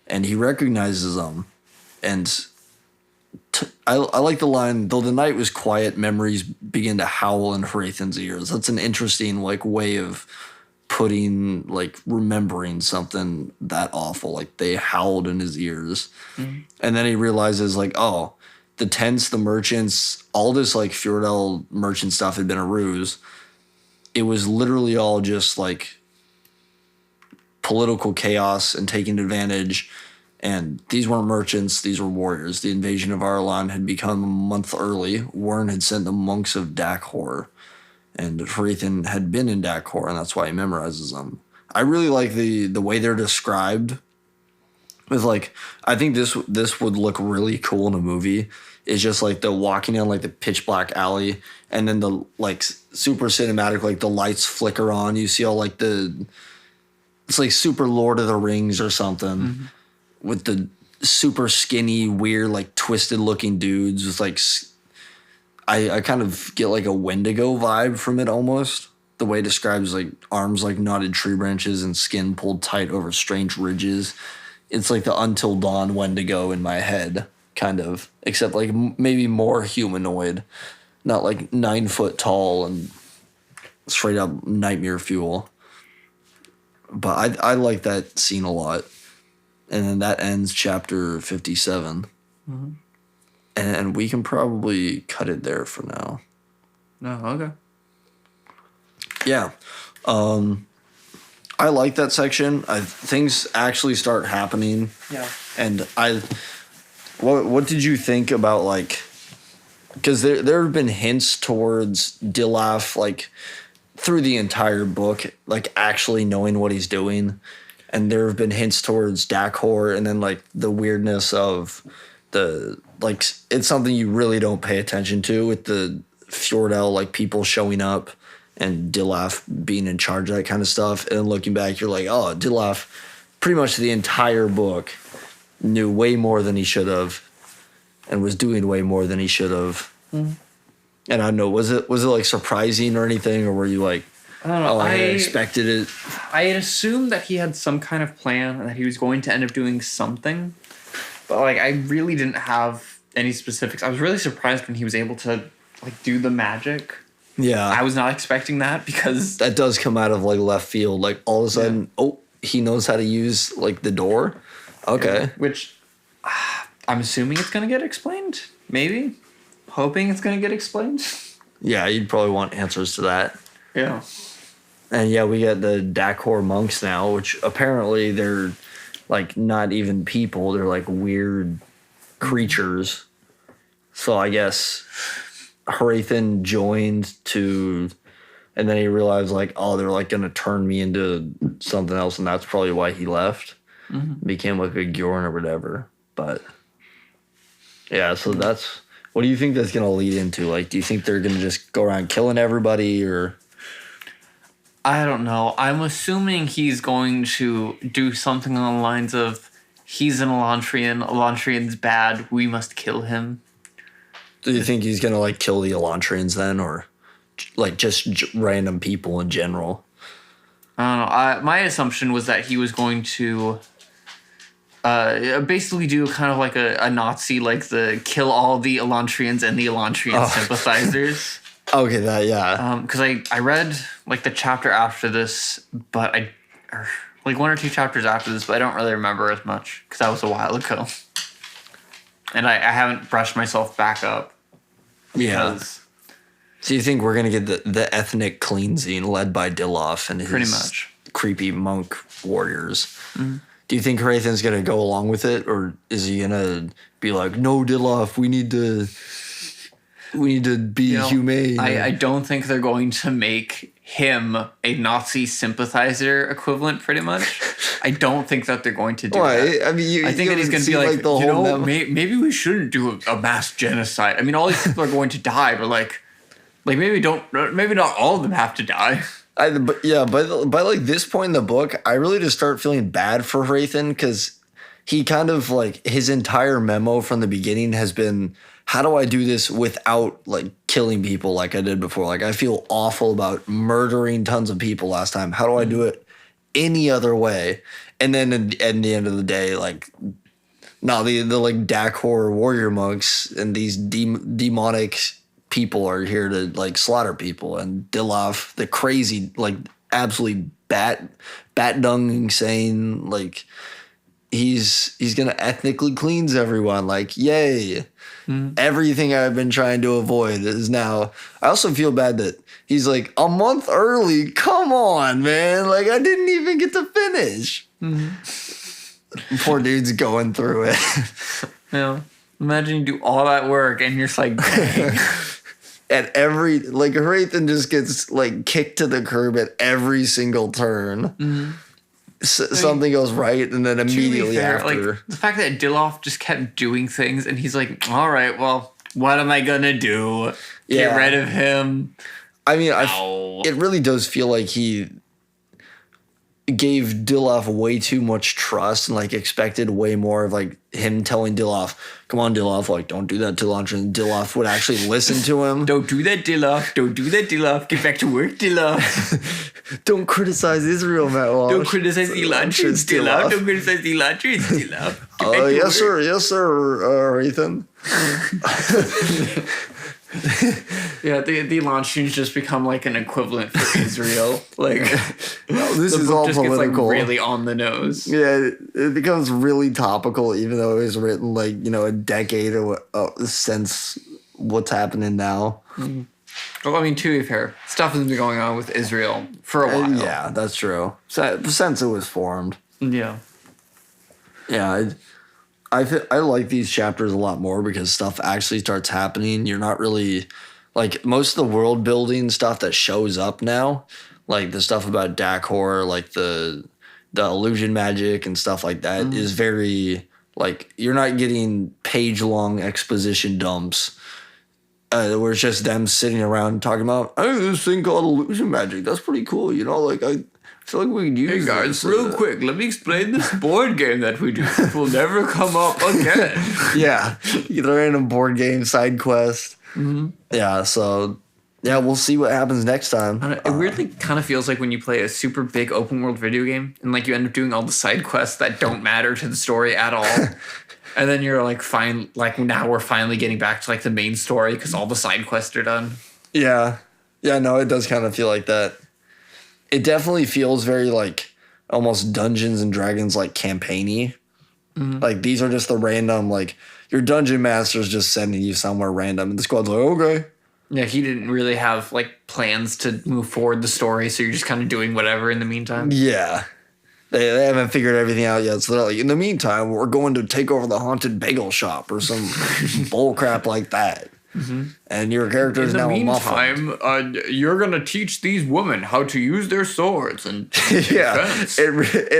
and he recognizes them. And I like the line, though the night was quiet, memories begin to howl in Hrathen's ears. That's an interesting like way of putting like remembering something that awful. Like they howled in his ears. Mm-hmm. And then he realizes like, oh, the tents, the merchants, all this like Fjordell merchant stuff had been a ruse. It was literally all just like political chaos and taking advantage. And these weren't merchants, these were warriors. The invasion of Arlan had become a month early. Warren had sent the monks of Dakhor. And Hrathen had been in Dakhor, and that's why he memorizes them. I really like the way they're described. with like I think this would look really cool in a movie. It's just like the walking down like the pitch black alley, and then the like super cinematic, like the lights flicker on. You see all like it's like super Lord of the Rings or something with the super skinny, weird, like twisted looking dudes with like I kind of get like a Wendigo vibe from it almost. The way it describes like arms like knotted tree branches and skin pulled tight over strange ridges. It's like the Until Dawn Wendigo in my head, kind of, except like maybe more humanoid, not like 9 foot tall and straight up nightmare fuel. But I like that scene a lot. And then that ends chapter 57. And we can probably cut it there for now. No, okay. Yeah. I like that section. Things actually start happening. Yeah. And what did you think about like, because there have been hints towards Dilaf like through the entire book, like actually knowing what he's doing. And there have been hints towards Dakhor, and then like the weirdness of the like it's something you really don't pay attention to with the Fjordell like people showing up and Dilaf being in charge of that kind of stuff. And then looking back, you're like, oh, Dilaf pretty much the entire book knew way more than he should have and was doing way more than he should have. And I don't know, was it like surprising or anything, or were you like, I don't know. I expected it? I had assumed that he had some kind of plan and that he was going to end up doing something. But like I really didn't have any specifics. I was really surprised when he was able to like do the magic. Yeah. I was not expecting that because that does come out of like left field. Like all of a sudden, he knows how to use like the door. Okay. Yeah, which I'm assuming it's going to get explained. Maybe. Hoping it's going to get explained. Yeah, you'd probably want answers to that. Yeah. And yeah, we got the Dakhor monks now, which apparently they're like not even people. They're like weird creatures. So I guess Hrathen joined to, and then he realized like, oh, they're like going to turn me into something else. And that's probably why he left. Became like a Gjorn or whatever. But yeah, so that's, what do you think that's going to lead into? Like, do you think they're going to just go around killing everybody, or? I don't know. I'm assuming he's going to do something on the lines of, he's an Elantrian. Elantrian's bad. We must kill him. Do you think he's going to like kill the Elantrians then, or like just random people in general? I don't know. My assumption was that he was going to basically do kind of like a Nazi, like the kill all the Elantrians and the Elantrian sympathizers. Okay, that, yeah. Because I read like the chapter after this, but like 1 or 2 chapters after this, but I don't really remember as much because that was a while ago. And I haven't brushed myself back up. Yeah. So you think we're going to get the ethnic cleansing led by Dilaf and his pretty much creepy monk warriors? Do you think Hrathen's going to go along with it, or is he going to be like, no, Dilaf, we need to be humane? I don't think they're going to make him a Nazi sympathizer equivalent, pretty much. I don't think that they're going to do that. I mean, I think that he's going to be like, maybe we shouldn't do a mass genocide. I mean, all these people are going to die, but like maybe not all of them have to die. But by like this point in the book, I really just start feeling bad for Hrathen, because he kind of like, his entire memo from the beginning has been, how do I do this without like killing people like I did before? Like I feel awful about murdering tons of people last time. How do I do it any other way? And then at the end of the day, like, no, the like Dakhor warrior monks and these demonic people are here to like slaughter people, and Dilaf, the crazy, like absolutely bat dung insane, like he's gonna ethnically cleanse everyone. Like, yay. Everything I've been trying to avoid is now. I also feel bad that he's like a month early. Come on, man. Like I didn't even get to finish. Poor dude's going through it. Yeah. Imagine you do all that work and you're just like, dang. At every, like, Hrathen just gets like kicked to the curb at every single turn. something goes right, and then immediately fair, after. like the fact that Dilaf just kept doing things, and he's like, "All right, well, what am I gonna do? Get Yeah. rid of him." I mean, No. it really does feel like he gave Dilaf way too much trust and like expected way more of like him telling Dilaf, "Come on, Dilaf, like don't do that to Elantris." And Dilaf would actually listen to him. Don't do that, Dilaf. Don't do that, Dilaf. Get back to work, Dilaf. Don't criticize Israel, Matt Walsh. Don't criticize the Elantris, Dilaf. Don't criticize the Elantris, Dilaf. Get back to Yes, work. sir. Yes, sir, Hrathen. Yeah, the Elantrians just become like an equivalent for Israel. Like, This the is book all just political. gets like really on the nose. Yeah, it becomes really topical, even though it was written like a decade since what's happening now. Well, I mean, to be fair, stuff has been going on with Israel for a while. Yeah, that's true. Since it was formed. Yeah. Yeah, I like these chapters a lot more because stuff actually starts happening. You're not really like most of the world building stuff that shows up now, like the stuff about Dakor, like the illusion magic and stuff like that is very like you're not getting page long exposition dumps. Where it's just them sitting around talking about, "Hey, this thing called illusion magic. That's pretty cool. Like I feel like we could use Hey guys, this." real quick, let me explain this board game that we do. It will never come up again. Yeah, the random board game side quest. Yeah, so yeah, we'll see what happens next time. It weirdly kind of feels like when you play a super big open world video game and like you end up doing all the side quests that don't matter to the story at all. And then you're like, fine, like now we're finally getting back to like the main story because all the side quests are done. Yeah, no, it does kind of feel like that. It definitely feels very like almost Dungeons and Dragons like campaigny. Like these are just the random like your dungeon master's just sending you somewhere random, and the squad's like, okay. Yeah, he didn't really have like plans to move forward the story, so you're just kind of doing whatever in the meantime. Yeah. They haven't figured everything out yet, so they're like, in the meantime, we're going to take over the haunted bagel shop or some bull crap like that. And your character is now a muffin. You're gonna teach these women how to use their swords and Yeah, defense. it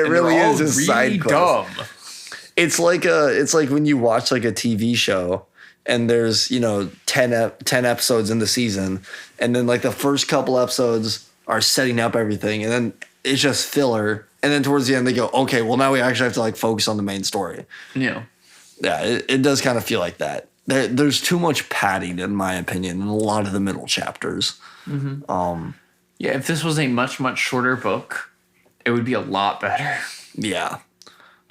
really is just side quest. dumb. It's like when you watch like a TV show and there's 10 episodes in the season, and then like the first couple episodes are setting up everything, and then it's just filler. And then towards the end, they go, okay, well, now we actually have to like focus on the main story. Yeah. Yeah, it does kind of feel like that. There's too much padding, in my opinion, in a lot of the middle chapters. Yeah, if this was a much, much shorter book, it would be a lot better. Yeah,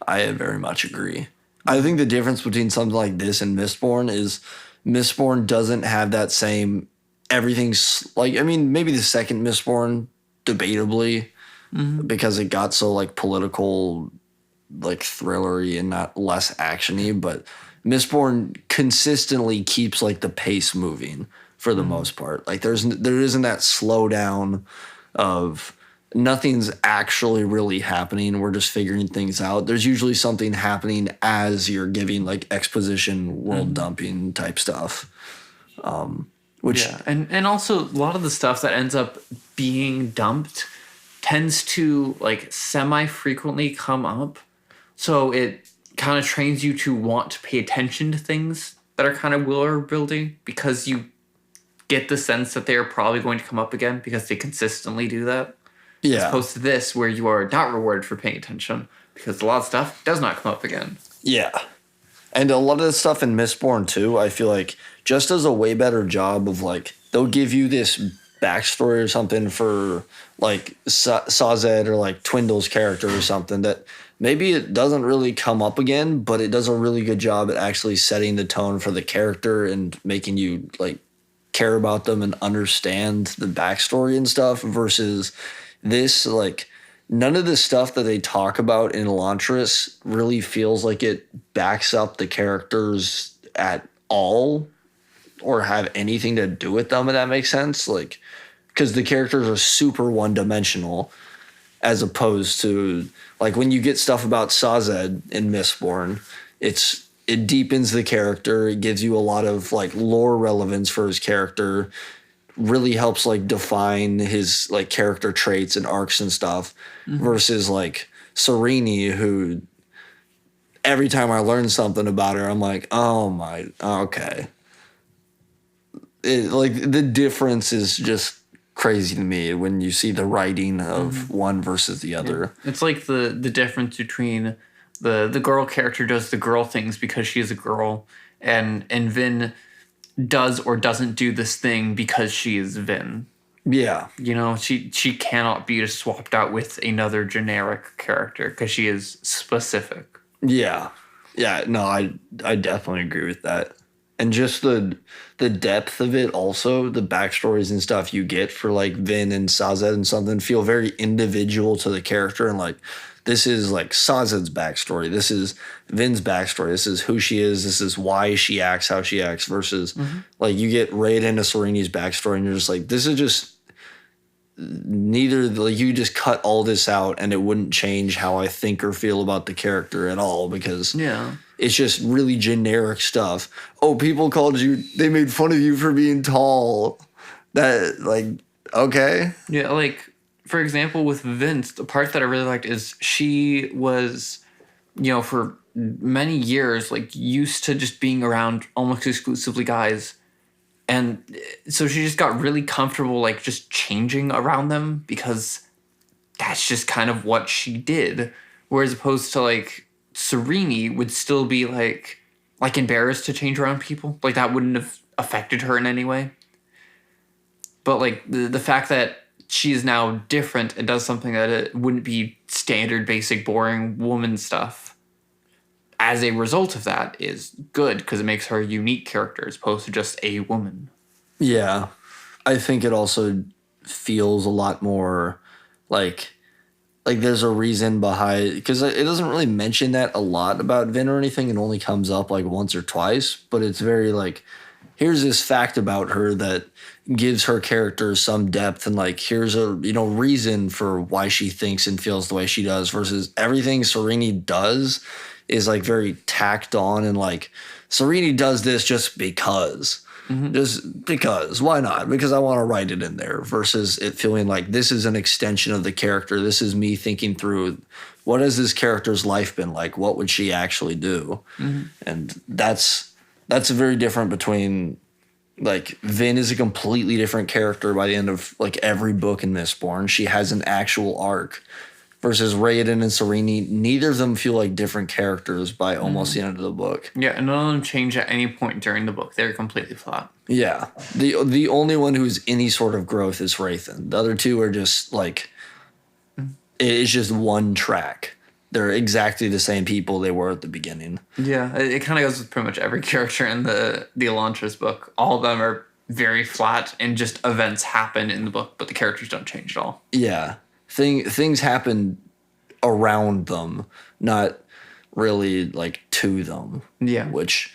I very much agree. I think the difference between something like this and Mistborn is Mistborn doesn't have that same everything's like, I mean, maybe the second Mistborn, debatably, because it got so like political, like thrillery and not less actiony, but Mistborn consistently keeps like the pace moving for the most part. Like there isn't that slowdown of nothing's actually really happening. We're just figuring things out. There's usually something happening as you're giving like exposition, world dumping type stuff. Which Yeah, and also a lot of the stuff that ends up being dumped tends to like semi-frequently come up. So it kind of trains you to want to pay attention to things that are kind of world building because you get the sense that they're probably going to come up again because they consistently do that. As yeah. opposed to this where you are not rewarded for paying attention because a lot of stuff does not come up again. Yeah. And a lot of the stuff in Mistborn too, I feel like just does a way better job of like, they'll give you this backstory or something for like Sazed or like Twindle's character or something that maybe it doesn't really come up again, but it does a really good job at actually setting the tone for the character and making you like care about them and understand the backstory and stuff versus this, like, none of the stuff that they talk about in Elantris really feels like it backs up the characters at all or have anything to do with them, if that makes sense. Like, because the characters are super one-dimensional as opposed to, like, when you get stuff about Sazed in Mistborn, it deepens the character. It gives you a lot of, like, lore relevance for his character. Really helps like define his like character traits and arcs and stuff versus like Sereni, who every time I learn something about her, I'm like, oh my, okay. Like the difference is just crazy to me when you see the writing of one versus the other. It's like the difference between the girl character does the girl things because she is a girl, and Vin does or doesn't do this thing because she is Vin. Yeah. You know, she cannot be swapped out with another generic character because she is specific. Yeah. Yeah, no, I definitely agree with that. And just the depth of it also, the backstories and stuff you get for like Vin and Sazed and something feel very individual to the character, and like this is like Sazed's backstory. This is Vin's backstory. This is who she is. This is why she acts how she acts versus like you get Raiden and Sereni's backstory and you're just like, this is just neither, like you just cut all this out and it wouldn't change how I think or feel about the character at all because it's just really generic stuff. Oh, people called you, they made fun of you for being tall. That, like, okay. Yeah, like, for example, with Vince, the part that I really liked is she was, you know, for many years, like, used to just being around almost exclusively guys. And so she just got really comfortable, like, just changing around them because that's just kind of what she did. Whereas opposed to, like, Sereni would still be, like embarrassed to change around people. Like, that wouldn't have affected her in any way. But, like, the fact that she is now different and does something that it wouldn't be standard, basic, boring woman stuff, as a result of that is good because it makes her a unique character as opposed to just a woman. Yeah. I think it also feels a lot more like there's a reason behind, because it doesn't really mention that a lot about Vin or anything. It only comes up like once or twice, but it's very like, here's this fact about her that gives her character some depth, and like here's a reason for why she thinks and feels the way she does versus everything Sereni does is like very tacked on and like Sereni does this just because. Just because. Why not? Because I want to write it in there versus it feeling like this is an extension of the character. This is me thinking through what has this character's life been like? What would she actually do? And that's very different between like Vin is a completely different character by the end of like every book in Mistborn. She has an actual arc. Versus Raiden and Sereni, neither of them feel like different characters by almost the end of the book. Yeah, and none of them change at any point during the book. They're completely flat. Yeah. The only one who's any sort of growth is Hrathen. The other two are just like, it's just one track. They're exactly the same people they were at the beginning. Yeah, it kind of goes with pretty much every character in the Elantris book. All of them are very flat and just events happen in the book, but the characters don't change at all. Yeah. Things happen around them, not really like to them. Yeah. Which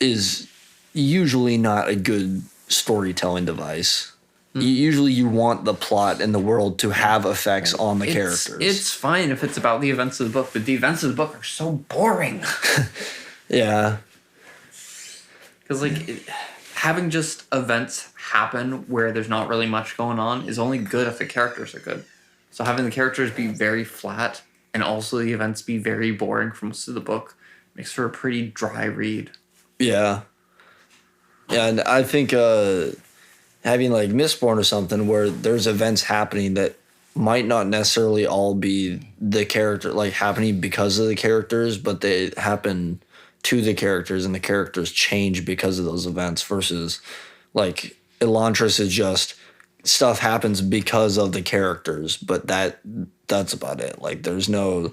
is usually not a good storytelling device. Usually you want the plot and the world to have effects on the characters. It's fine if it's about the events of the book, but the events of the book are so boring. Yeah. Because, having just events happen where there's not really much going on is only good if the characters are good. So having the characters be very flat and also the events be very boring for most of the book makes for a pretty dry read. Yeah. Yeah, and I think having like Mistborn or something where there's events happening that might not necessarily all be the character, like happening because of the characters, but they happen to the characters and the characters change because of those events versus like Elantris is just stuff happens because of the characters, but that's about it. Like there's no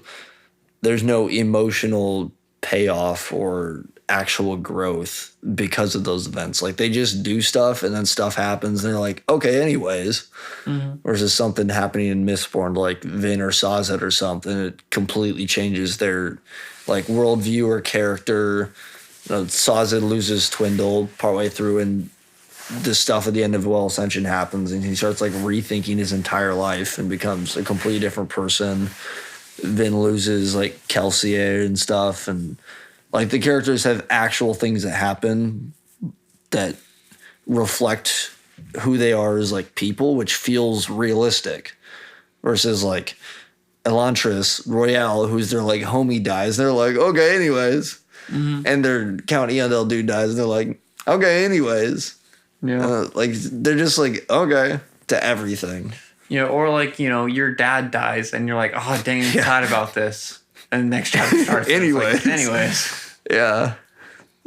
emotional payoff or actual growth because of those events. Like they just do stuff and then stuff happens and they're like, okay, anyways. Versus something happening in Mistborn like Vin or Sazed or something, it completely changes their like worldview or character. Sazed loses Twindle partway through and the stuff at the end of Well Ascension happens and he starts like rethinking his entire life and becomes a completely different person. Vin loses like Kelsier and stuff, and like the characters have actual things that happen that reflect who they are as like people, which feels realistic versus like Elantris Royale, who's their like homie, dies. They're like, okay, anyways. And their Count Eondel dude dies, and they're like, okay, anyways. Yeah. Like they're just like, okay, to everything. You know, or like, you know, your dad dies and you're like, oh dang, I'm sad about this. And the next chapter starts. Anyways. Yeah.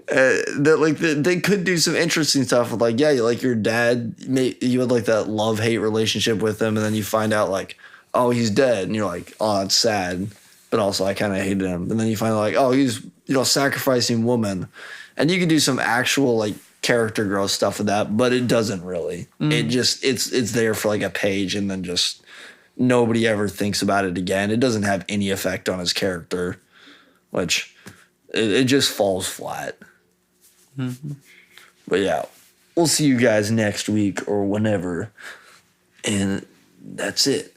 They could do some interesting stuff with like, yeah, like your dad, you had like that love-hate relationship with him, and then you find out like, oh, he's dead, and you're like, oh, it's sad, but also I kind of hated him. And then you find out like, oh, he's, sacrificing woman, and you could do some actual like character growth stuff with that, but it doesn't really. It just it's there for like a page, and then just nobody ever thinks about it again. It doesn't have any effect on his character, which it just falls flat. But yeah, we'll see you guys next week or whenever, and that's it.